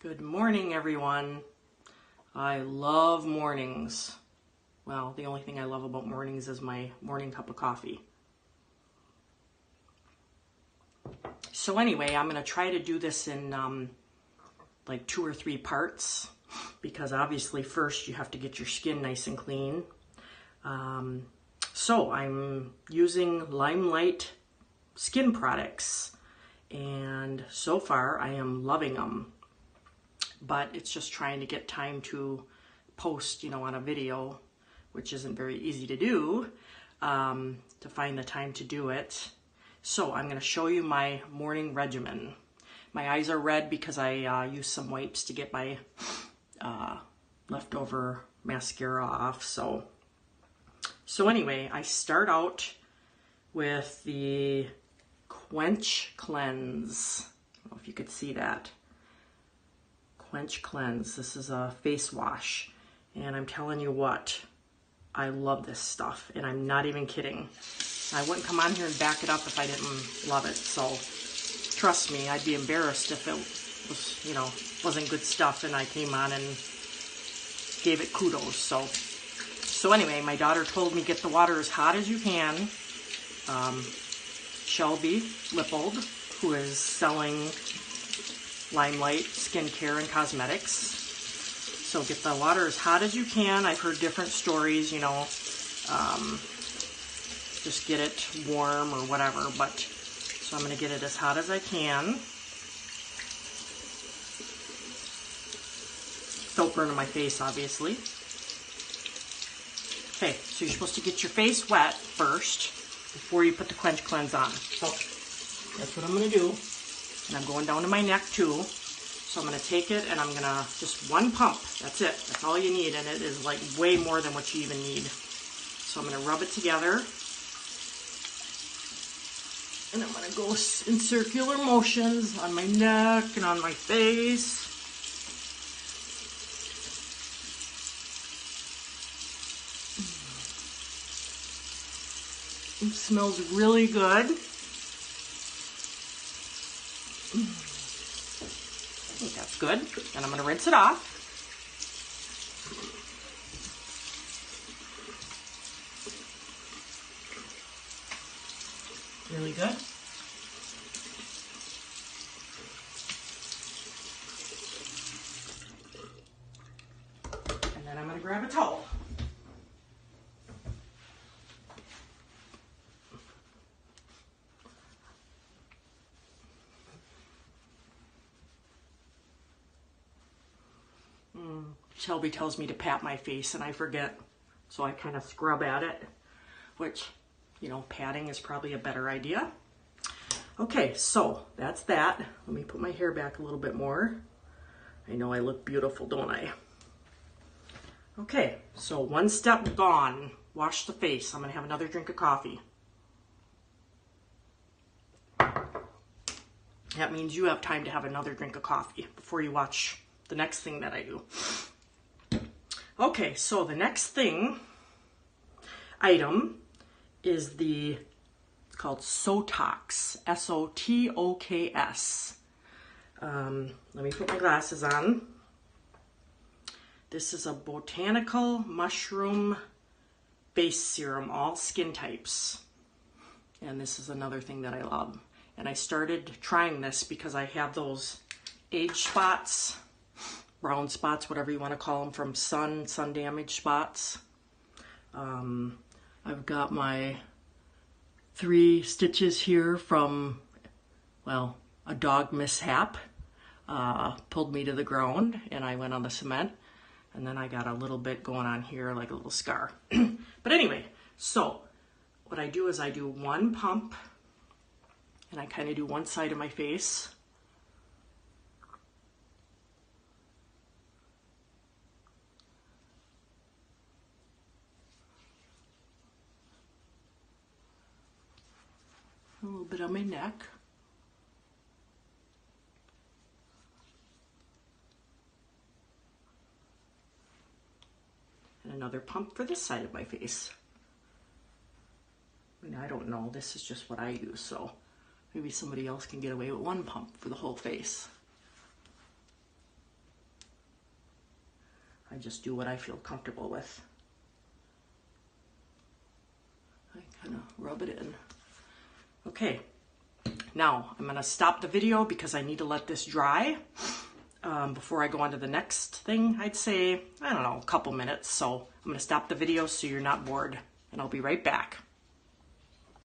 Good morning, everyone. I love mornings. Well, the only thing I love about mornings is my morning cup of coffee. So anyway, I'm going to try to do this in like 2 or 3 parts because obviously first you have to get your skin nice and clean. So I'm using LimeLight skin products and so far I am loving them. But it's just trying to get time to post, on a video, which isn't very easy to do, to find the time to do it. So I'm going to show you my morning regimen. My eyes are red because I used some wipes to get my leftover mascara off. So anyway, I start out with the Quench Cleanse. I don't know if you could see that. Quench Cleanse. This is a face wash, and I'm telling you what, I love this stuff, and I'm not even kidding. I wouldn't come on here and back it up if I didn't love it. So trust me, I'd be embarrassed if it was, wasn't good stuff and I came on and gave it kudos. So anyway, my daughter told me get the water as hot as you can. Shelby Lippold, who is selling LimeLight skincare and cosmetics. So get the water as hot as you can. I've heard different stories, just get it warm or whatever, but so I'm going to get it as hot as I can. Don't burn my face, obviously. Okay, so you're supposed to get your face wet first before you put the Quench Cleanse on. So that's what I'm going to do. And I'm going down to my neck too. So I'm going to take it and I'm going to just one pump. That's it. That's all you need. And it is like way more than what you even need. So I'm going to rub it together. And I'm going to go in circular motions on my neck and on my face. It smells really good. I think that's good. And I'm going to rinse it off. Really good. And then I'm going to grab a towel. Shelby tells me to pat my face and I forget, so I kind of scrub at it, which, patting is probably a better idea. Okay, so that's that. Let me put my hair back a little bit more. I know I look beautiful, don't I? Okay, so one step gone. Wash the face. I'm going to have another drink of coffee. That means you have time to have another drink of coffee before you watch the next thing that I do. Okay, so the next item is it's called Sotoks, S-O-T-O-K-S. Let me put my glasses on. This is a botanical mushroom face serum, all skin types. And this is another thing that I love. And I started trying this because I have those age spots, brown spots, whatever you want to call them, from sun damage spots. I've got my 3 stitches here from, well, a dog mishap. Pulled me to the ground and I went on the cement. And then I got a little bit going on here, like a little scar. But anyway, so what I do is I do one pump and I kind of do one side of my face. A little bit on my neck. And another pump for this side of my face. I mean, I don't know. This is just what I use, so maybe somebody else can get away with one pump for the whole face. I just do what I feel comfortable with. I kind of rub it in. Okay, now I'm gonna stop the video because I need to let this dry before I go on to the next thing. I'd say, I don't know, a couple minutes. So I'm gonna stop the video so you're not bored, and I'll be right back.